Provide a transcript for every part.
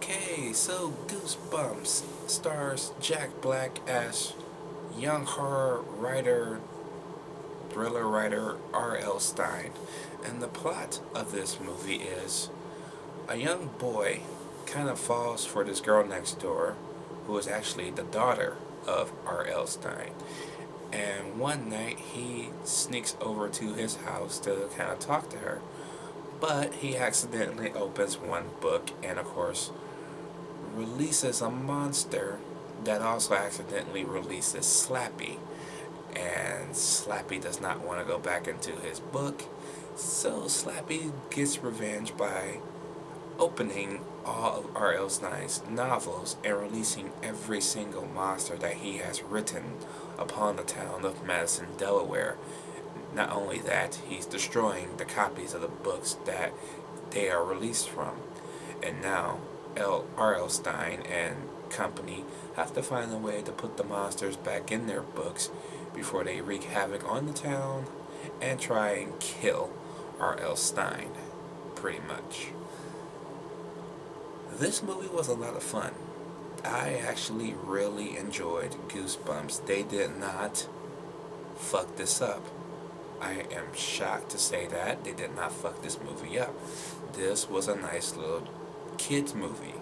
Okay, so Goosebumps stars Jack Black as young horror writer, thriller writer R.L. Stine. And the plot of this movie is a young boy kind of falls for this girl next door who is actually the daughter of R.L. Stine. And one night he sneaks over to his house to kind of talk to her. But he accidentally opens one book and, of course, releases a monster that also accidentally releases Slappy. And Slappy does not want to go back into his book, so Slappy gets revenge by opening all of R.L. Stine's novels and releasing every single monster that he has written upon the town of Madison, Delaware. Not only that, he's destroying the copies of the books that they are released from. And now, R.L. Stine and company have to find a way to put the monsters back in their books before they wreak havoc on the town and try and kill R.L. Stine, pretty much. This movie was a lot of fun. I actually really enjoyed Goosebumps. They did not fuck this up. I am shocked to say that they did not fuck this movie up. This was a nice little kids movie.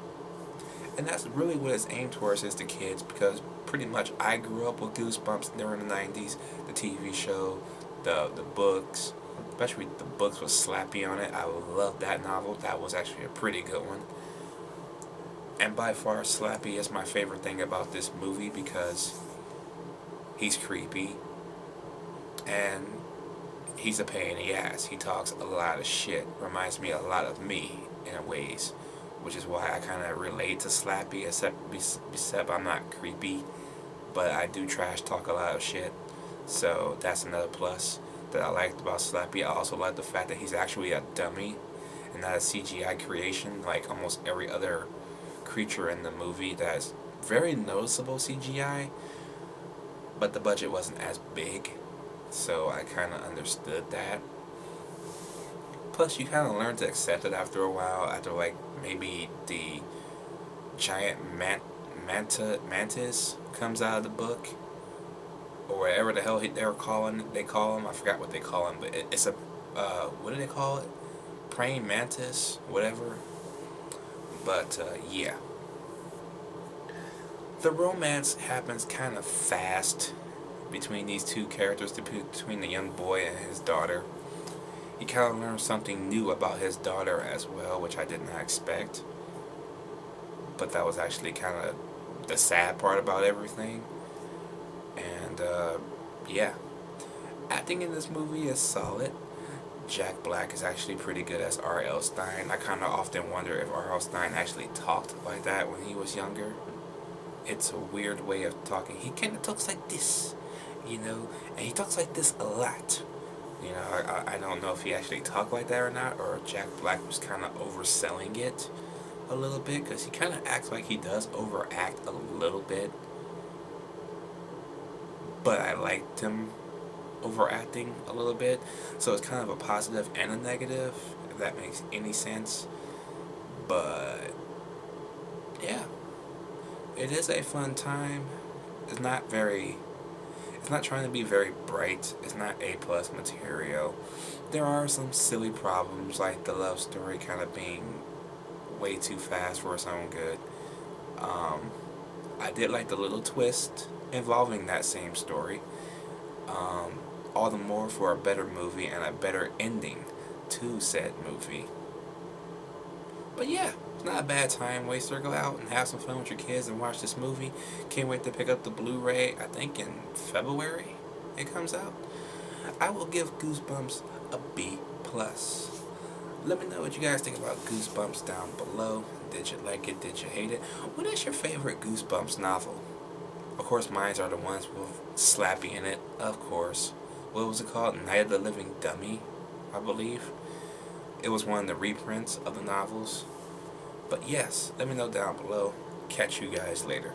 And that's really what it's aimed towards, is the kids, because pretty much I grew up with Goosebumps during the 90s, the TV show, the books, especially the books with Slappy on it. I loved that novel. That was actually a pretty good one. And by far, Slappy is my favorite thing about this movie because he's creepy and he's a pain in the ass. He talks a lot of shit. Reminds me a lot of me in ways, which is why I kind of relate to Slappy, except I'm not creepy, but I do trash talk a lot of shit. So that's another plus that I liked about Slappy. I also like the fact that he's actually a dummy and not a CGI creation like almost every other creature in the movie. That's very noticeable CGI, but the budget wasn't as big, so I kind of understood that. Plus, you kind of learn to accept it after a while, after like maybe the giant mantis comes out of the book, or whatever the hell they call him. I forgot what they call him, but it's a what do they call it? Praying mantis, whatever. But yeah, the romance happens kind of fast between these two characters, between the young boy and his daughter. He kind of learns something new about his daughter as well, which I did not expect. But that was actually kind of the sad part about everything. And yeah, acting in this movie is solid. Jack Black is actually pretty good as R.L. Stine. I kind of often wonder if R.L. Stine actually talked like that when he was younger. It's a weird way of talking. He kind of talks like this, and he talks like this a lot. I don't know if he actually talked like that or not, or Jack Black was kind of overselling it a little bit, because he kind of acts like he does overact a little bit. But I liked him overacting a little bit, so it's kind of a positive and a negative, if that makes any sense. But yeah, it is a fun time. It's not trying to be very bright. It's not A+ material. There are some silly problems, like the love story kind of being way too fast for its own good. I did like the little twist involving that same story. All the more for a better movie and a better ending to said movie. But yeah, it's not a bad time waster. Go out and have some fun with your kids and watch this movie. Can't wait to pick up the Blu-ray. I think in February it comes out. I will give Goosebumps a B+. Let me know what you guys think about Goosebumps down below. Did you like it? Did you hate it? What is your favorite Goosebumps novel? Of course, mine are the ones with Slappy in it, of course. What was it called? Night of the Living Dummy, I believe. It was one of the reprints of the novels. But yes, let me know down below. Catch you guys later.